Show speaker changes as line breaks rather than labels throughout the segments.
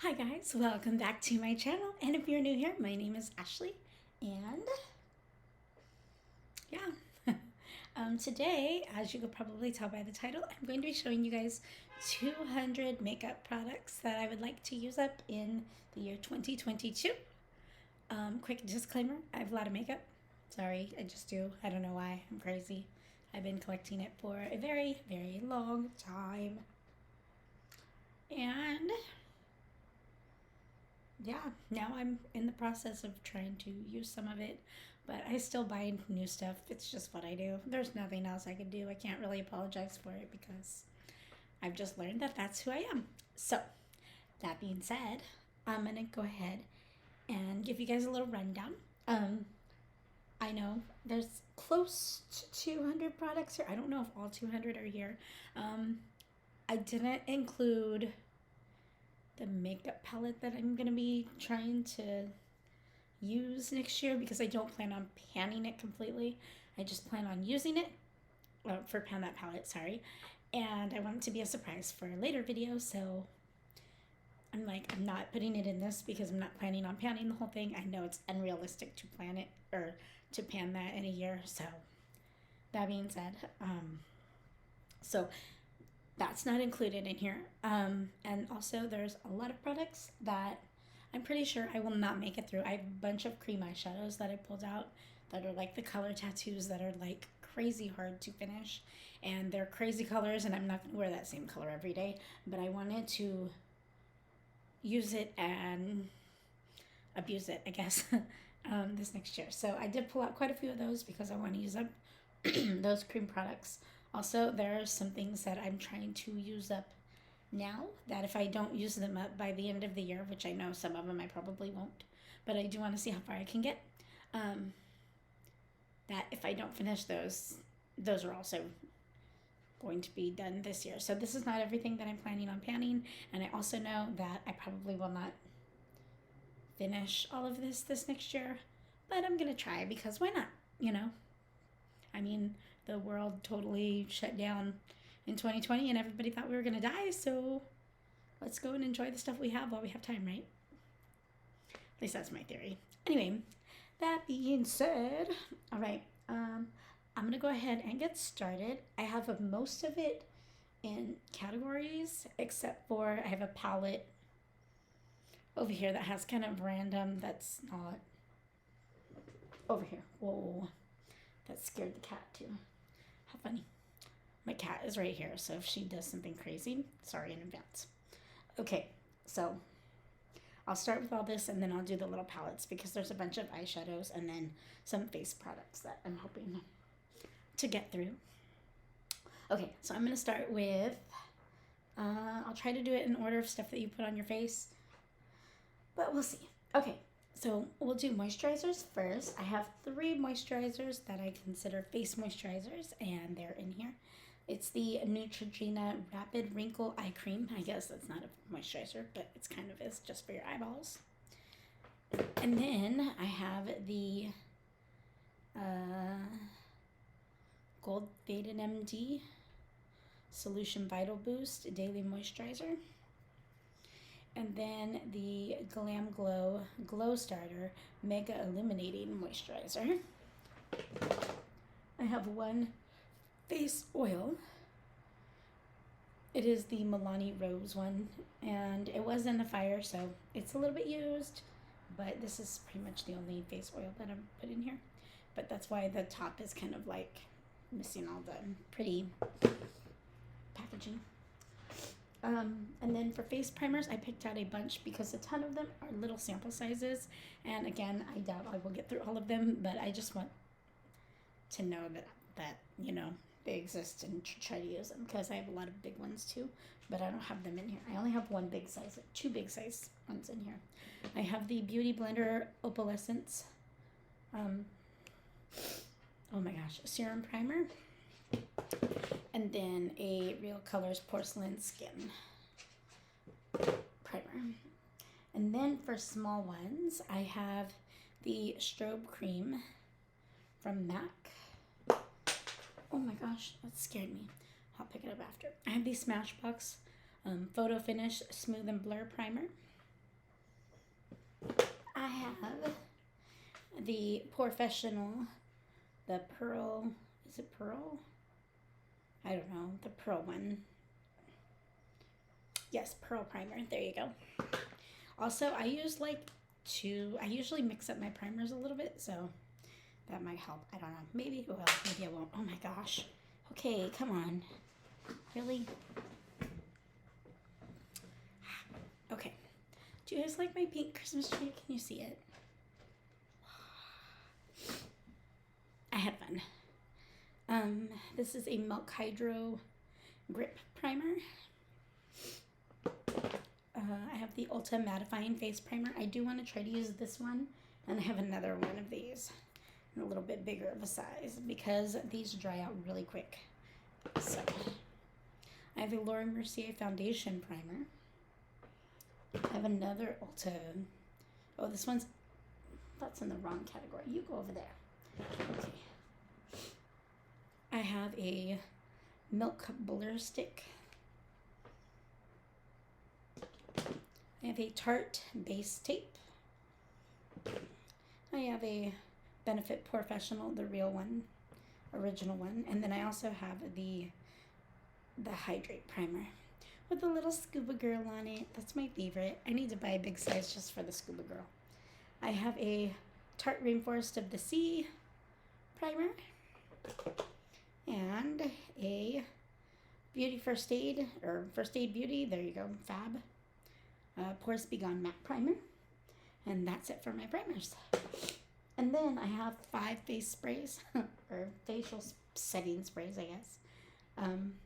Hi guys, welcome back to my channel, and if you're new here, my name is Ashley, and yeah, today, as you could probably tell by the title, I'm going to be showing you guys 200 makeup products that I would like to use up in the year 2022. Quick disclaimer, I have a lot of makeup. Sorry, I just do. I don't know why, I'm crazy. I've been collecting it for a very, very long time. And yeah, now I'm in the process of trying to use some of it, but I still buy new stuff. It's just what I do. There's nothing else I can do. I can't really apologize for it because I've just learned that that's who I am. So, that being said, I'm going to go ahead and give you guys a little rundown. I know there's close to 200 products here. I don't know if all 200 are here. I didn't include the makeup palette that I'm going to be trying to use next year because I don't plan on panning it completely. I just plan on using it for pan that palette, sorry. And I want it to be a surprise for a later video, so I'm not putting it in this because I'm not planning on panning the whole thing. I know it's unrealistic to plan it or to pan that in a year, so that being said, so that's not included in here. And also there's a lot of products that I'm pretty sure I will not make it through. I have a bunch of cream eyeshadows that I pulled out that are like the color tattoos that are like crazy hard to finish. And they're crazy colors, and I'm not going to wear that same color every day. But I wanted to use it and abuse it, I guess, this next year. So I did pull out quite a few of those because I want to use up those cream products. Also, there are some things that I'm trying to use up now that if I don't use them up by the end of the year, which I know some of them I probably won't, but I do want to see how far I can get, that if I don't finish those are also going to be done this year. So this is not everything that I'm planning on panning, and I also know that I probably will not finish all of this next year, but I'm going to try because why not, you know? I mean, the world totally shut down in 2020 and everybody thought we were going to die, so let's go and enjoy the stuff we have while we have time, right? At least that's my theory. Anyway, that being said, all right, I'm going to go ahead and get started. I have most of it in categories, except for I have a palette over here that has kind of random, that's not, over here, whoa, that scared the cat too. How funny. My cat is right here, so if she does something crazy, sorry in advance. Okay, so I'll start with all this and then I'll do the little palettes because there's a bunch of eyeshadows and then some face products that I'm hoping to get through. Okay, so I'm going to start with, I'll try to do it in order of stuff that you put on your face, but we'll see. Okay, so we'll do moisturizers first. I have 3 moisturizers that I consider face moisturizers, and they're in here. It's the Neutrogena Rapid Wrinkle Eye Cream. I guess that's not a moisturizer, but it's kind of is just for your eyeballs. And then I have the Gold Faded MD Solution Vital Boost Daily Moisturizer. And then the Glam Glow Glow Starter Mega Illuminating Moisturizer. I have one face oil. It is the Milani Rose one, and it was in the fire, so it's a little bit used, but this is pretty much the only face oil that I'm put in here. But that's why the top is kind of like missing all the pretty packaging. And then for face primers, I picked out a bunch because a ton of them are little sample sizes. And again, I doubt I will get through all of them, but I just want to know that you know, they exist and try to use them because I have a lot of big ones too, but I don't have them in here. I only have one big size, 2 big size ones in here. I have the Beauty Blender Opalescence, oh my gosh, serum primer. And then a Real Colors Porcelain Skin primer. And then for small ones, I have the Strobe Cream from MAC. Oh my gosh, that scared me. I'll pick it up after. I have the Smashbox Photo Finish Smooth and Blur Primer. I have the Professional, the Pearl, is it Pearl? I don't know, the Pearl one. Yes, Pearl Primer, there you go. Also, I use like I usually mix up my primers a little bit, so that might help. I don't know, maybe it will, maybe it won't. Oh my gosh. Okay, come on. Really? Okay. Do you guys like my pink Christmas tree? Can you see it? I had fun. This is a Milk Hydro Grip Primer. I have the Ulta Mattifying Face Primer. I do want to try to use this one, and I have another one of these in a little bit bigger of a size because these dry out really quick. So, I have a Laura Mercier Foundation Primer. I have another Ulta. Oh, this one's, that's in the wrong category. You go over there. Okay. I have a Milk Blur Stick. I have a Tarte Base Tape. I have a Benefit Professional, the real one, original one. And then I also have the Hydrate Primer with a little scuba girl on it. That's my favorite. I need to buy a big size just for the scuba girl. I have a Tarte Rainforest of the Sea primer and a Beauty First Aid, or First Aid Beauty, there you go, Fab, Pores Be Gone Matte Primer. And that's it for my primers. And then I have 5 face sprays, or facial setting sprays, I guess.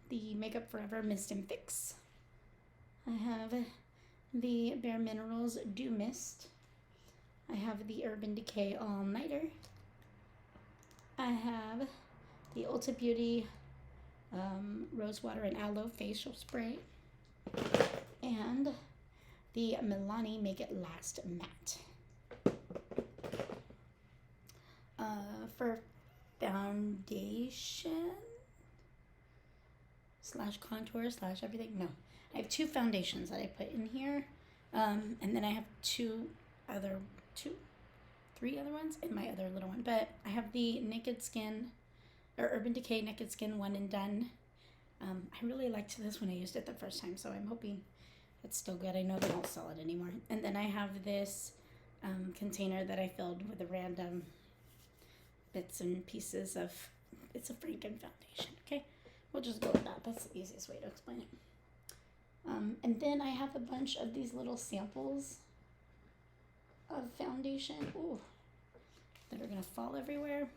The Makeup Forever Mist and Fix. I have the Bare Minerals Dew Mist. I have the Urban Decay All Nighter. I have the Ulta Beauty Rose Water and Aloe Facial Spray. And the Milani Make It Last Matte. For foundation / contour / everything, no. I have 2 foundations that I put in here. And then I have 3 other ones in my other little one. But I have the Naked Skin, or Urban Decay Naked Skin One and Done. I really liked this when I used it the first time, so I'm hoping it's still good. I know they don't sell it anymore. And then I have this container that I filled with the random bits and pieces of, it's a Franken foundation, okay? We'll just go with that. That's the easiest way to explain it. And then I have a bunch of these little samples of foundation, ooh, that are gonna fall everywhere.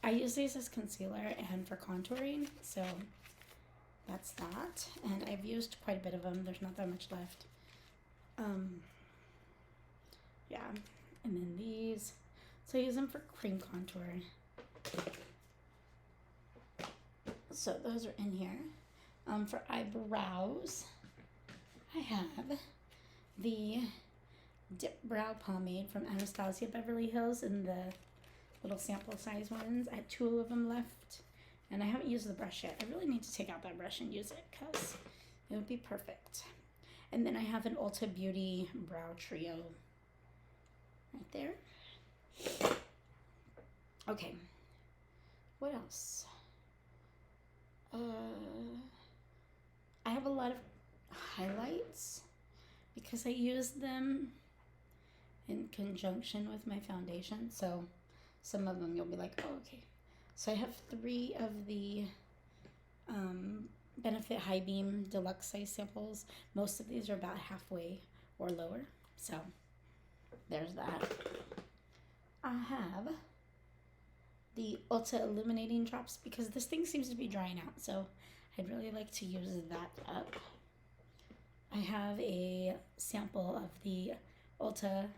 I use these as concealer and for contouring, so that's that. And I've used quite a bit of them. There's not that much left. Yeah, and then these. So I use them for cream contour. So those are in here. For eyebrows, I have the Dip Brow Pomade from Anastasia Beverly Hills in the little sample size ones. I had 2 of them left, and I haven't used the brush yet. I really need to take out that brush and use it because it would be perfect. And then I have an Ulta Beauty Brow Trio right there. Okay, what else? I have a lot of highlights because I use them in conjunction with my foundation. So some of them you'll be like, oh, okay. So I have 3 of the Benefit High Beam Deluxe Size samples. Most of these are about halfway or lower. So there's that. I have the Ulta Illuminating drops because this thing seems to be drying out. So I'd really like to use that up. I have a sample of the Ulta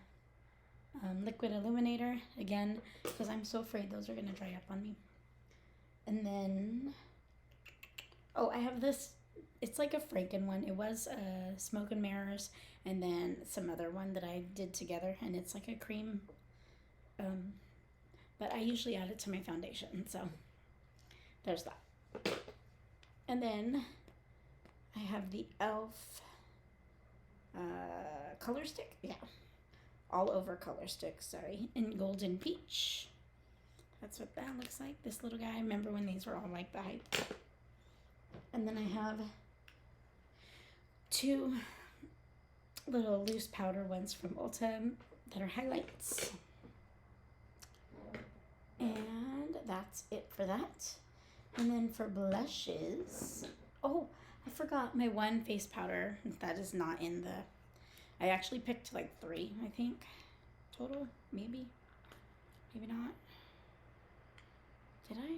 Liquid Illuminator, again, because I'm so afraid those are going to dry up on me. And then, oh, I have this, it's like a Franken one. It was Smoke and Mirrors, and then some other one that I did together, and it's like a cream, but I usually add it to my foundation, so there's that. And then I have the e.l.f. Color stick, yeah, all over color stick, sorry, in Golden Peach. That's what that looks like, this little guy. I remember when these were all like the hype. And then I have two little loose powder ones from Ulta that are highlights. And that's it for that. And then for blushes, oh, I forgot my one face powder that is not in the, I actually picked like 3, I think, total, maybe not. Did I?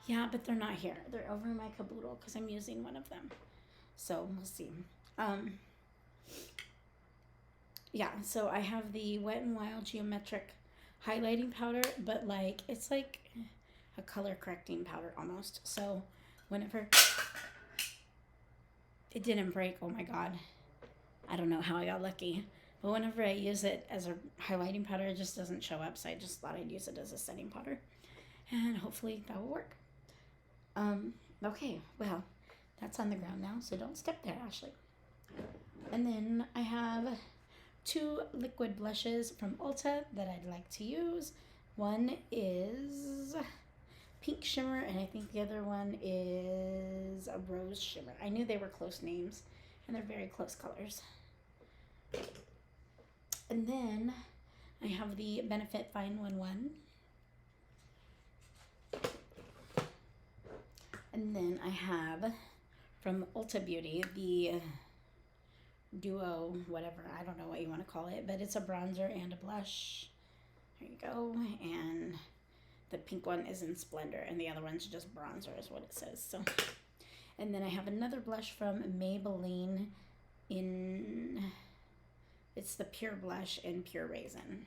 Yeah, but they're not here. They're over in my caboodle because I'm using one of them. So we'll see. Yeah, so I have the Wet n Wild Geometric highlighting powder, but like it's like a color correcting powder almost. So whenever it didn't break, oh my god, I don't know how I got lucky, but whenever I use it as a highlighting powder, it just doesn't show up. So I just thought I'd use it as a setting powder, and hopefully that will work. Okay, well, that's on the ground now, so don't step there, Ashley. And then I have 2 liquid blushes from Ulta that I'd like to use. One is Pink Shimmer, and I think the other one is a Rose Shimmer. I knew they were close names, and they're very close colors. And then I have the Benefit Fine 1-1. And then I have from Ulta Beauty the Duo, whatever, I don't know what you want to call it, but it's a bronzer and a blush. There you go. And the pink one is in Splendor, and the other one's just bronzer is what it says. So, and then I have another blush from Maybelline it's the Pure Blush in Pure Raisin.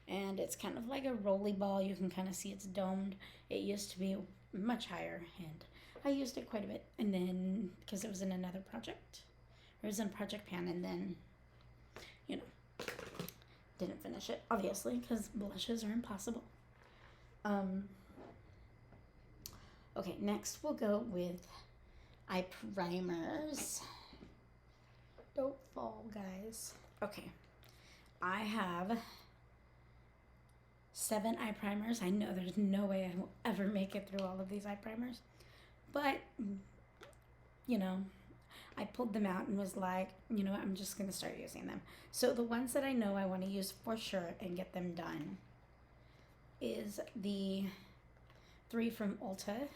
And it's kind of like a rolly ball. You can kind of see it's domed. It used to be much higher, and I used it quite a bit. And then, because it was in another project, it was in Project Pan, and then, you know, didn't finish it, obviously, because blushes are impossible. Okay, next we'll go with eye primers. Don't fall, guys. Okay, I have 7 eye primers. I know there's no way I will ever make it through all of these eye primers, but, you know, I pulled them out and was like, you know what, I'm just going to start using them. So the ones that I know I want to use for sure and get them done is the 3 from Ulta.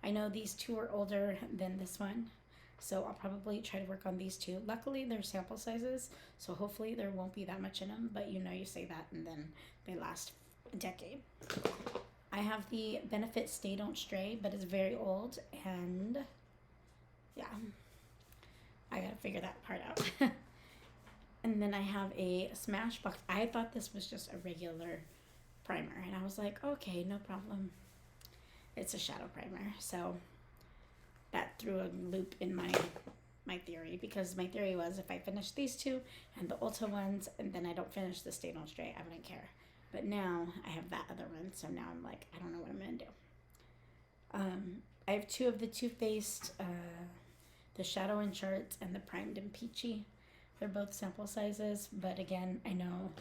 I know these 2 are older than this one, so I'll probably try to work on these 2. Luckily, they're sample sizes, so hopefully there won't be that much in them, but you know, you say that and then they last a decade. I have the Benefit Stay Don't Stray, but it's very old, and yeah, I gotta figure that part out. And then I have a Smashbox. I thought this was just a regular primer, and I was like, okay, no problem. It's a shadow primer, so that threw a loop in my theory, because my theory was if I finish these 2 and the Ulta ones, and then I don't finish the Stay Don't Stray, I wouldn't care. But now I have that other one, so now I'm like, I don't know what I'm gonna do. I have 2 of the Too Faced, the Shadow and Charts and the Primed and Peachy. They're both sample sizes, but again, I know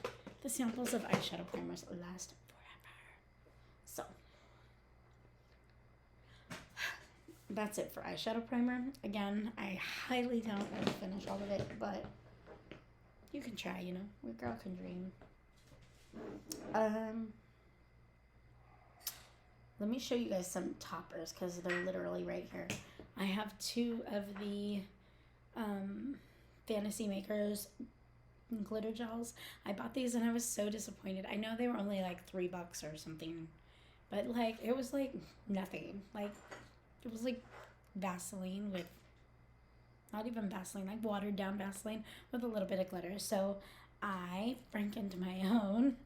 the samples of eyeshadow primers last forever. So that's it for eyeshadow primer. Again, I highly doubt I will finish all of it, but you can try, you know. A girl can dream. Let me show you guys some toppers, because they're literally right here. I have 2 of the Fantasy Makers glitter gels. I bought these and I was so disappointed. I know they were only like $3 or something, but like it was like nothing. Like it was like Vaseline with, not even Vaseline, like watered down Vaseline with a little bit of glitter. So I frankened my own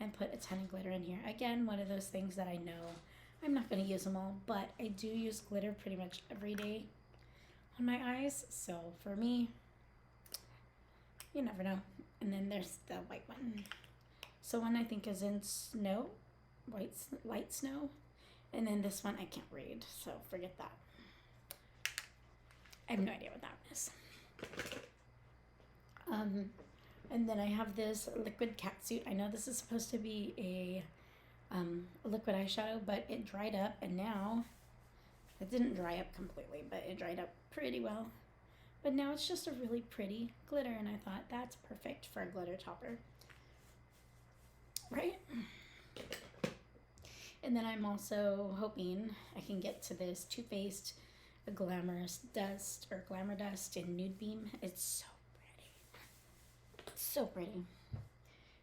and put a ton of glitter in here. Again, one of those things that I know I'm not going to use them all, but I do use glitter pretty much every day on my eyes. So for me, you never know. And then there's the white one. So one I think is in snow, light snow. And then this one I can't read, so forget that. I have no idea what that is. And then I have this liquid catsuit. I know this is supposed to be a liquid eyeshadow, but it dried up, and now it didn't dry up completely, but it dried up pretty well. But now it's just a really pretty glitter, and I thought that's perfect for a glitter topper. Right? And then I'm also hoping I can get to this Too Faced Glamorous Dust or Glamour Dust in Nude Beam. It's so pretty. It's so pretty.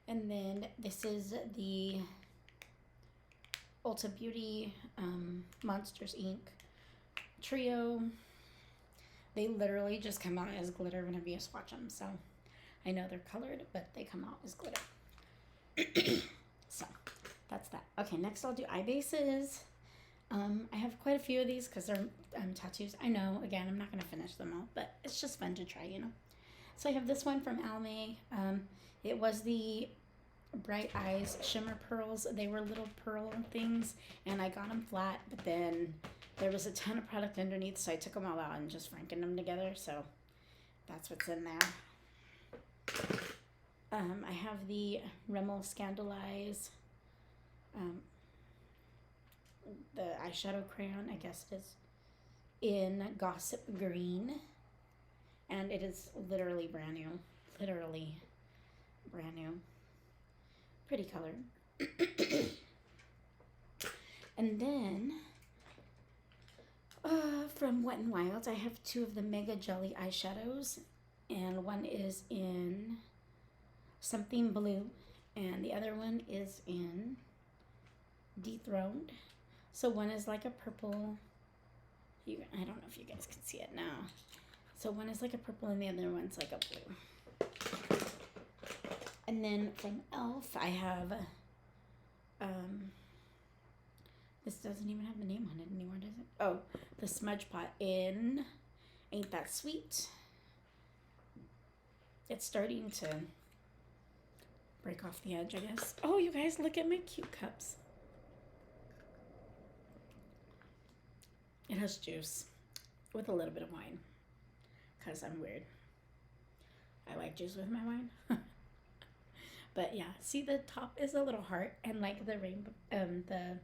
And then this is the Ulta Beauty Monsters Inc. Trio. They literally just come out as glitter whenever you swatch them. So I know they're colored, but they come out as glitter. So that's that. Okay, next I'll do eye bases. I have quite a few of these because they're tattoos. I know, again, I'm not going to finish them all, but it's just fun to try, you know. So I have this one from Almay. It was the Bright Eyes Shimmer Pearls. They were little pearl things, and I got them flat, but then there was a ton of product underneath, so I took them all out and just frankened them together, so that's what's in there. I have the Rimmel Scandalize, the eyeshadow crayon, I guess it is, in Gossip Green, and it is literally brand new. Literally brand new. Pretty color. And then from Wet n Wild, I have two of the Mega Jelly eyeshadows, and one is in Something Blue, and the other one is in Dethroned. So one is like a purple. I don't know if you guys can see it now. So one is like a purple, and the other one's like a blue. And then from e.l.f., I have, this doesn't even have the name on it anymore, does it? Oh, the Smudge Pot in Ain't That Sweet. It's starting to break off the edge, I guess. Oh, you guys, look at my cute cups. It has juice with a little bit of wine, because I'm weird. I like juice with my wine. But yeah, see, the top is a little heart, and like the rainbow, the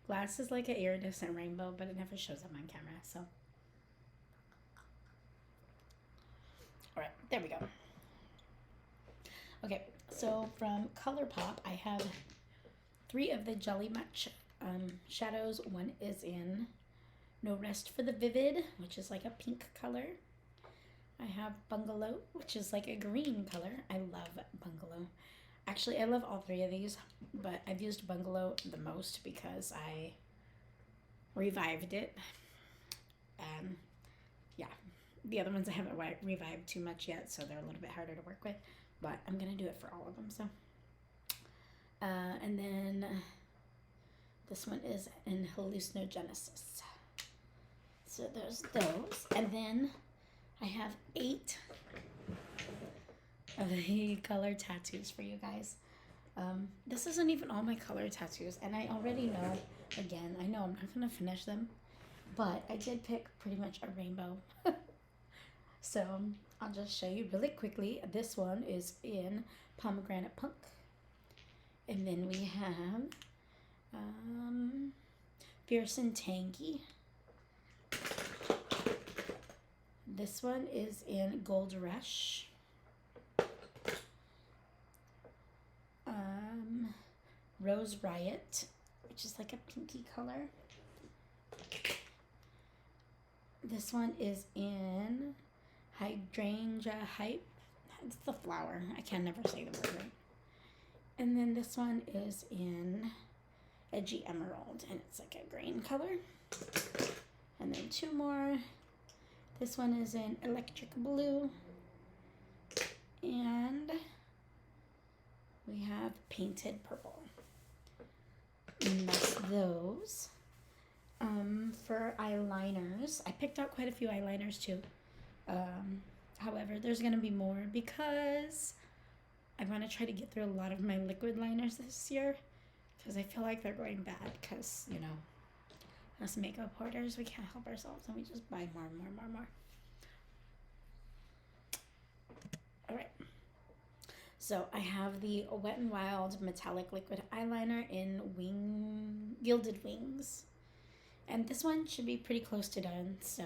glass is like an iridescent rainbow, but it never shows up on camera, so. All right, there we go. Okay, so from ColourPop, I have 3 of the Jelly Match shadows. One is in No Rest for the Vivid, which is like a pink color. I have Bungalow, which is like a green color. I love Bungalow. Actually, I love all 3 of these, but I've used Bungalow the most because I revived it. Yeah, the other ones I haven't revived too much yet, so they're a little bit harder to work with, but I'm going to do it for all of them. So, and then this one is in Hallucinogenesis. So there's those. And then I have 8 of the color tattoos for you guys. This isn't even all my color tattoos, and I already know, again, I know I'm not going to finish them, but I did pick pretty much a rainbow. So I'll just show you really quickly. This one is in Pomegranate Punk. And then we have Fierce and Tangy. This one is in Gold Rush. Rose Riot, which is like a pinky color. This one is in Hydrangea Hype. It's the flower. I can never say the word right. And then this one is in Edgy Emerald, and it's like a green color. And then 2 more. This one is in Electric Blue. And we have Painted Purple. And that's those. For eyeliners, I picked out quite a few eyeliners too. However, there's going to be more because I want to try to get through a lot of my liquid liners this year, because I feel like they're going bad because, you know, us makeup hoarders, we can't help ourselves, and we just buy more. All right. So I have the Wet n Wild Metallic Liquid Eyeliner in Gilded Wings. And this one should be pretty close to done, so,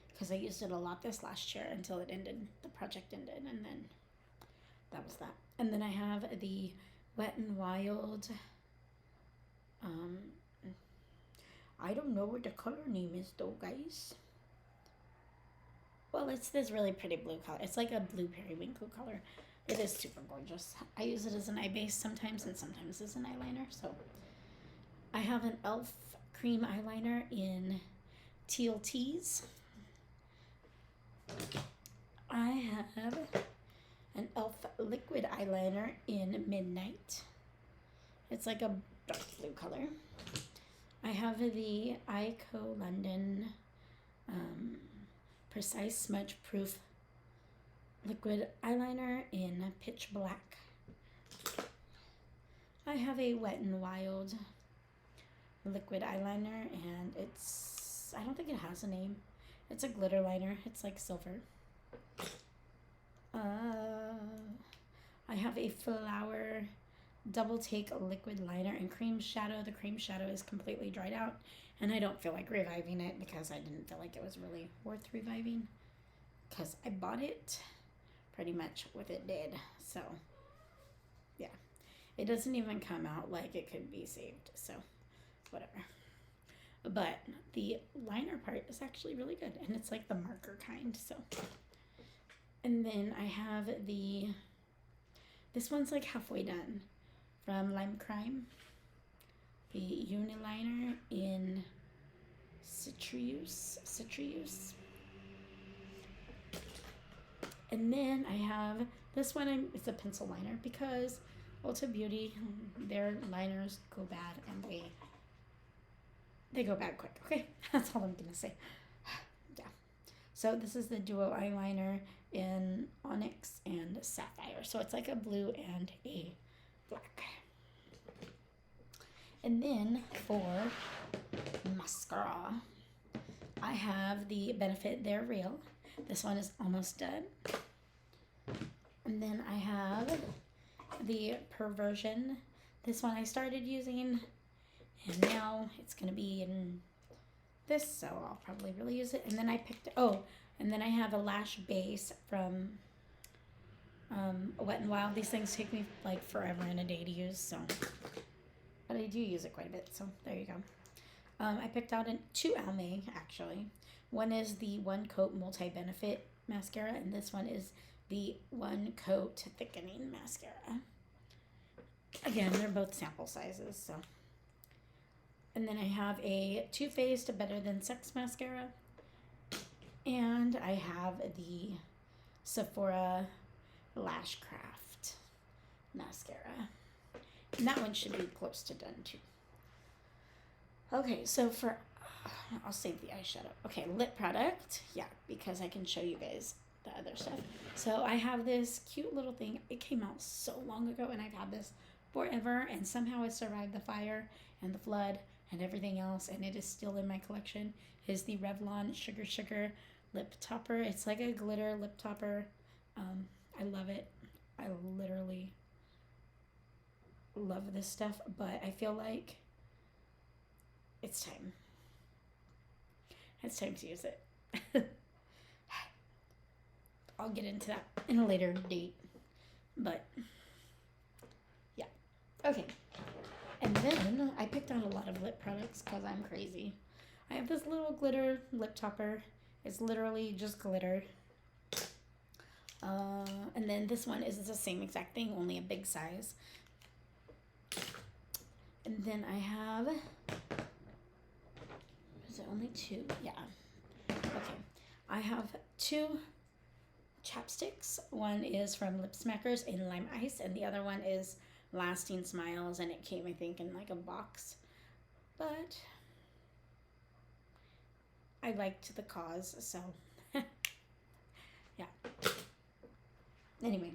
because I used it a lot this last year until it ended, the project ended, and then that was that. And then I have the Wet n Wild, I don't know what the color name is though, guys. Well, it's this really pretty blue color. It's like a blue periwinkle color. It is super gorgeous. I use it as an eye base sometimes and sometimes as an eyeliner. So I have an e.l.f. cream eyeliner in Teal Teas. I have an e.l.f. liquid eyeliner in Midnight. It's like a dark blue color. I have the Ico London Precise Smudge Proof liquid eyeliner in Pitch Black. I have a Wet n Wild liquid eyeliner, and it's, I don't think it has a name. It's a glitter liner. It's like silver. I have a Flower Double Take liquid liner in Cream Shadow. The Cream Shadow is completely dried out, and I don't feel like reviving it because I didn't feel like it was really worth reviving, because I bought it pretty much with it dead. So yeah, it doesn't even come out like it could be saved, so whatever. But the liner part is actually really good, and it's like the marker kind. So, and then I have this one's like halfway done, from Lime Crime, the Uniliner in Citrus. And then I have this one, it's a pencil liner, because Ulta Beauty, their liners go bad, and they go bad quick, okay? That's all I'm gonna say. Yeah. So this is the Duo Eyeliner in Onyx and Sapphire. So it's like a blue and a black. And then for mascara, I have the Benefit They're Real. This one is almost done. And then I have the Perversion. This one I started using, and now it's going to be in this, so I'll probably really use it. And then I picked, and then I have a lash base from Wet n Wild. These things take me like forever and a day to use, so, but I do use it quite a bit, so there you go. I picked out two Almay, actually. One is the One Coat Multi-Benefit Mascara, and this one is the One Coat Thickening Mascara. Again, they're both sample sizes, so. And then I have a Too Faced Better Than Sex Mascara. And I have the Sephora Lash Craft Mascara. And that one should be close to done, too. Okay, so for, I'll save the eyeshadow. Okay, lip product. Yeah, because I can show you guys the other stuff. So I have this cute little thing. It came out so long ago, and I've had this forever, and somehow it survived the fire and the flood and everything else, and it is still in my collection. Is the Revlon Sugar lip topper. It's like a glitter lip topper. I love it. I literally love this stuff, but I feel like it's time. It's time to use it. I'll get into that in a later date, but yeah. Okay. And then I picked out a lot of lip products because I'm crazy. I have this little glitter lip topper. It's literally just glitter. And then this one is the same exact thing, only a big size. And then I have, is it only two? Yeah. Okay. I have two chapsticks. One is from Lip Smackers in Lime Ice, and the other one is Lasting Smiles, and it came, I think, in like a box. But I liked the cause, so yeah. Anyway,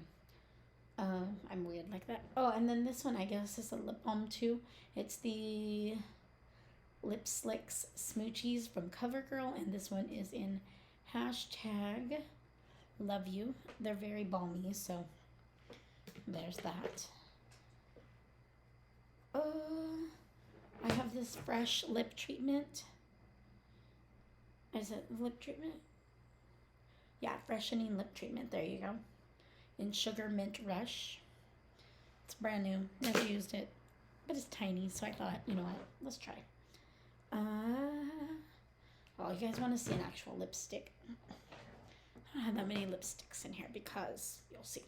I'm weird like that. Oh, and then this one, I guess, is a lip balm too. It's the Lip Slicks Smoochies from CoverGirl, and this one is in #LoveYou. They're very balmy, so there's that. I have this fresh lip treatment. Is it lip treatment? Yeah, freshening lip treatment. There you go. In Sugar Mint Rush. It's brand new. Never used it. But it's tiny, so I thought, you know what? Let's try. Oh, you guys want to see an actual lipstick? I don't have that many lipsticks in here because you'll see.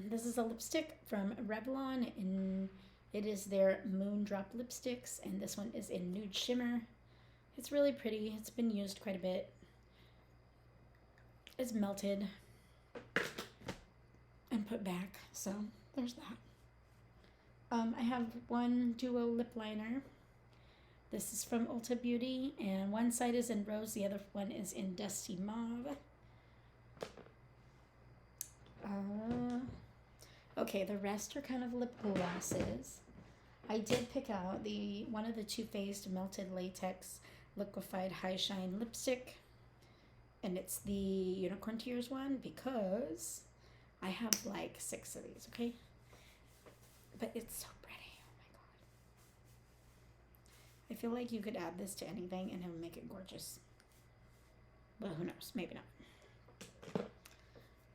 This is a lipstick from Revlon, and it is their Moondrop lipsticks, and this one is in Nude Shimmer. It's really pretty. It's been used quite a bit. It's melted and put back, so there's that. I have one duo lip liner. This is from Ulta Beauty, and one side is in rose, the other one is in dusty mauve. Okay, the rest are kind of lip glosses. I did pick out one of the Too Faced Melted Latex Liquefied High Shine Lipstick, and it's the Unicorn Tears one because I have like 6 of these, okay? But it's so pretty, oh my god. I feel like you could add this to anything and it would make it gorgeous. Well, who knows, maybe not.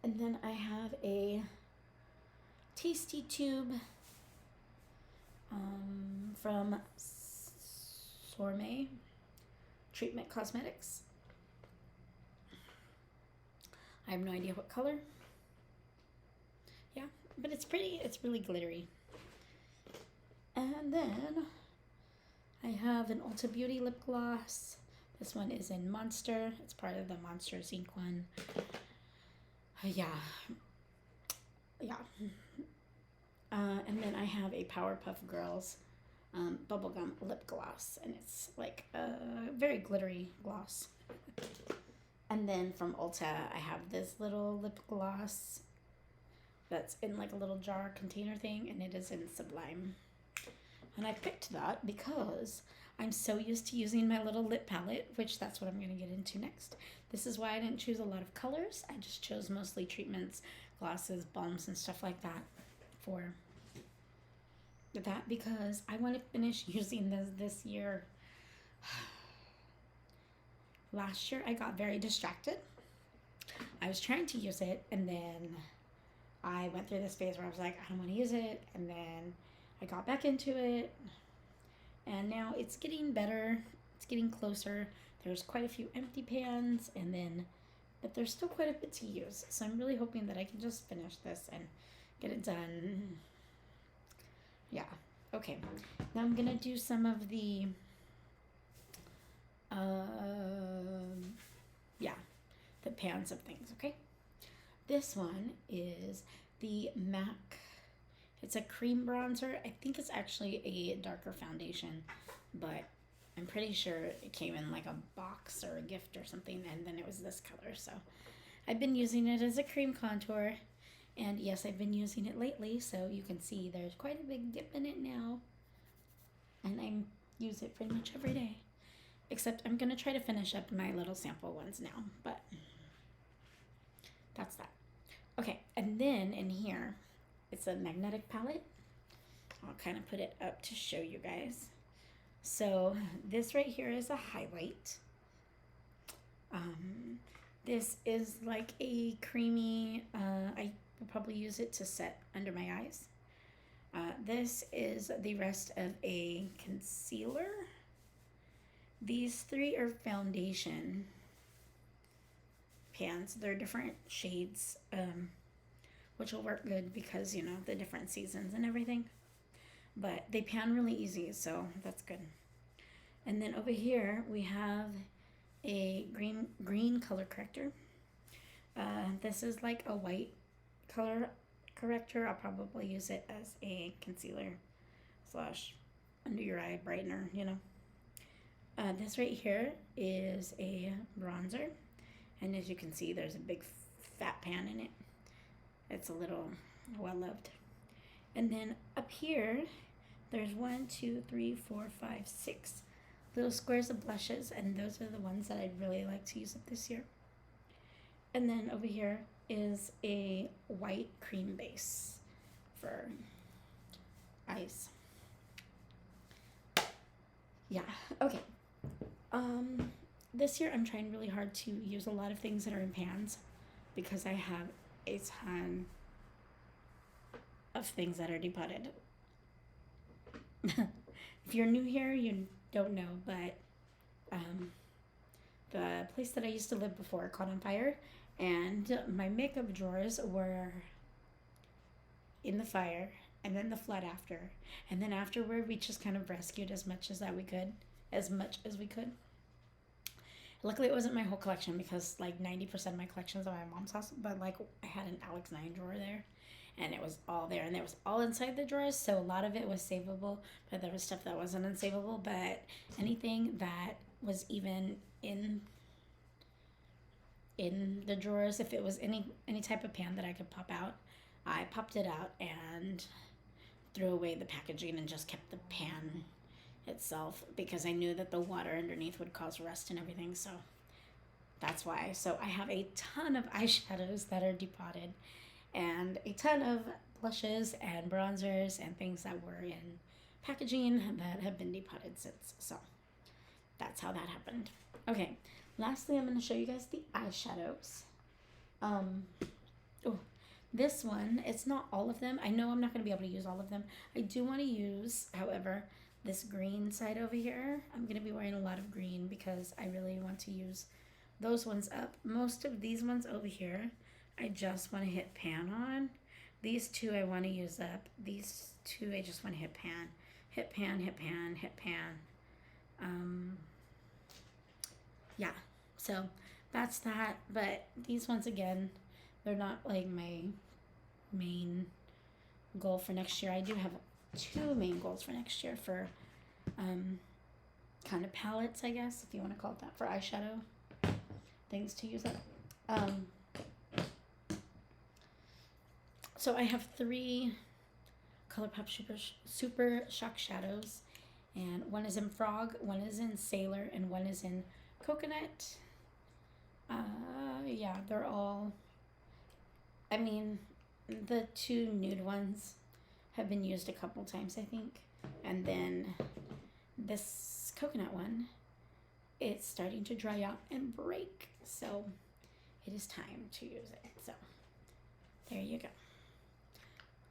And then I have a Tasty Tube from Sorme Treatment Cosmetics. I have no idea what color. Yeah, but it's pretty. It's really glittery. And then I have an Ulta Beauty lip gloss. This one is in Monster. It's part of the Monsters Inc. one. Yeah. And then I have a Powerpuff Girls bubblegum lip gloss, and it's like a very glittery gloss. And then from Ulta, I have this little lip gloss that's in like a little jar container thing, and it is in Sublime. And I picked that because I'm so used to using my little lip palette, which that's what I'm going to get into next. This is why I didn't choose a lot of colors. I just chose mostly treatments, glosses, balms, and stuff like that for that because I want to finish using this year. Last year, I got very distracted. I was trying to use it, and then I went through this phase where I was like, I don't want to use it, and then I got back into it, and now it's getting better. It's getting closer. There's quite a few empty pans, but there's still quite a bit to use. So I'm really hoping that I can just finish this and get it done. Yeah. Okay. Now I'm going to do some of the, the pans of things, okay? This one is the MAC. It's a cream bronzer. I think it's actually a darker foundation, but I'm pretty sure it came in like a box or a gift or something, and then it was this color. So I've been using it as a cream contour, and yes, I've been using it lately, so you can see there's quite a big dip in it now, and I use it pretty much every day, except I'm going to try to finish up my little sample ones now, but that's that. Okay, and then in here, it's a magnetic palette. I'll kind of put it up to show you guys. So this right here is a highlight. This is like a creamy, I will probably use it to set under my eyes. This is the rest of a concealer. These 3 are foundation pans. They're different shades, which will work good because, you know, the different seasons and everything. But they pan really easy, so that's good. And then over here we have a green color corrector. This is like a white color corrector. I'll probably use it as a concealer / under your eye brightener, you know. This right here is a bronzer, and as you can see, there's a big fat pan in it. It's a little well loved. And then up here, there's 1, 2, 3, 4, 5, 6 little squares of blushes, and those are the ones that I'd really like to use up this year. And then over here, is a white cream base for eyes. Yeah, okay. This year I'm trying really hard to use a lot of things that are in pans because I have a ton of things that are depotted. If you're new here, you don't know, but the place that I used to live before caught on fire, and my makeup drawers were in the fire, and then the flood after, and then afterward we just kind of rescued as much as we could. Luckily, it wasn't my whole collection because like 90% of my collection is at my mom's house, but like I had an Alex 9 drawer there, and it was all there, and it was all inside the drawers, so a lot of it was savable, but there was stuff that wasn't unsavable. But anything that was even in the drawers, if it was any type of pan that I could pop out, I popped it out and threw away the packaging and just kept the pan itself because I knew that the water underneath would cause rust and everything, so that's why. So I have a ton of eyeshadows that are depotted and a ton of blushes and bronzers and things that were in packaging that have been depotted since. So that's how that happened. Okay, lastly, I'm going to show you guys the eyeshadows. This one, it's not all of them. I know I'm not going to be able to use all of them. I do want to use, however, this green side over here. I'm going to be wearing a lot of green because I really want to use those ones up. Most of these ones over here, I just want to hit pan on. These two I want to use up. These two I just want to hit pan. Hit pan, hit pan, hit pan. Yeah, so that's that. But these ones, again, they're not like my main goal for next year. I do have two main goals for next year for kind of palettes, I guess, if you want to call it that, for eyeshadow things to use up. So I have 3 ColourPop Super Shock Shadows, and one is in Frog, one is in Sailor, and one is in Coconut. Yeah, they're all, I mean, the 2 nude ones have been used a couple times, I think. And then this coconut one, it's starting to dry out and break. So it is time to use it. So there you go.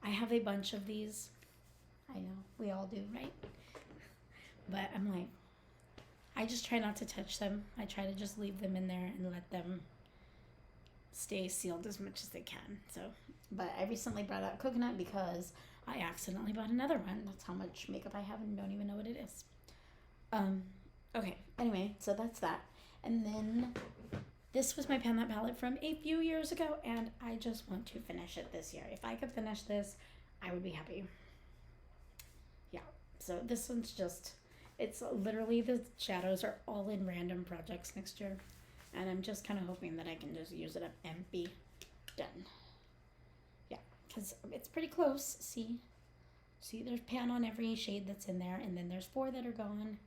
I have a bunch of these. I know, we all do, right? But I'm like, I just try not to touch them. I try to just leave them in there and let them stay sealed as much as they can. So, but I recently brought out coconut because I accidentally bought another one. That's how much makeup I have and don't even know what it is. Okay, anyway, so that's that. And then this was my Pan That palette from a few years ago, and I just want to finish it this year. If I could finish this, I would be happy. Yeah, so this one's just, it's literally, the shadows are all in random projects next year, and I'm just kind of hoping that I can just use it up and be done. Yeah, because it's pretty close. See, there's pan on every shade that's in there, and then there's 4 that are gone.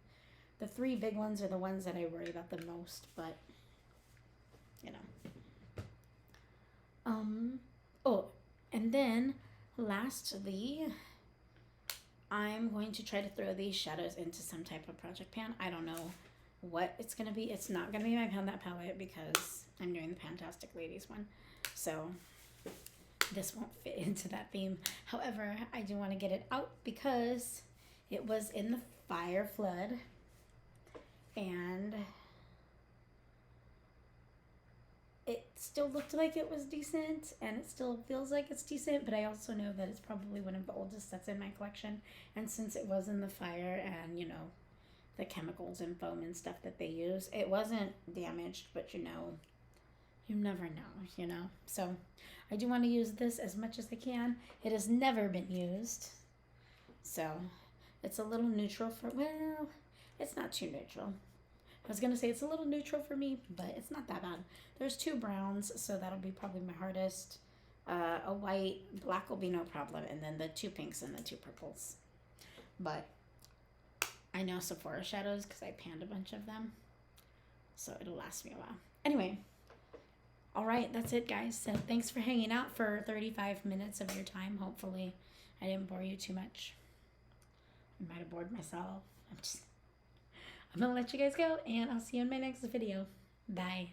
The 3 big ones are the ones that I worry about the most, but you know. Oh, and then lastly, I'm going to try to throw these shadows into some type of project pan. I don't know what it's going to be. It's not going to be my Pan That palette because I'm doing the Fantastic Ladies one. So this won't fit into that theme. However, I do want to get it out because it was in the fire flood, and it still looked like it was decent, and it still feels like it's decent, but I also know that it's probably one of the oldest that's in my collection, and since it was in the fire and, you know, the chemicals and foam and stuff that they use, it wasn't damaged, but you know, you never know, you know. So I do want to use this as much as I can. It has never been used, so it's a little neutral for, well, it's not too neutral. I was going to say it's a little neutral for me, but it's not that bad. There's 2 browns, so that'll be probably my hardest. A white, black will be no problem, and then the 2 pinks and the 2 purples. But I know Sephora shadows because I panned a bunch of them, so it'll last me a while. Anyway, All right, that's it, guys. So thanks for hanging out for 35 minutes of your time. Hopefully, I didn't bore you too much. I might have bored myself. I'm gonna let you guys go, and I'll see you in my next video. Bye.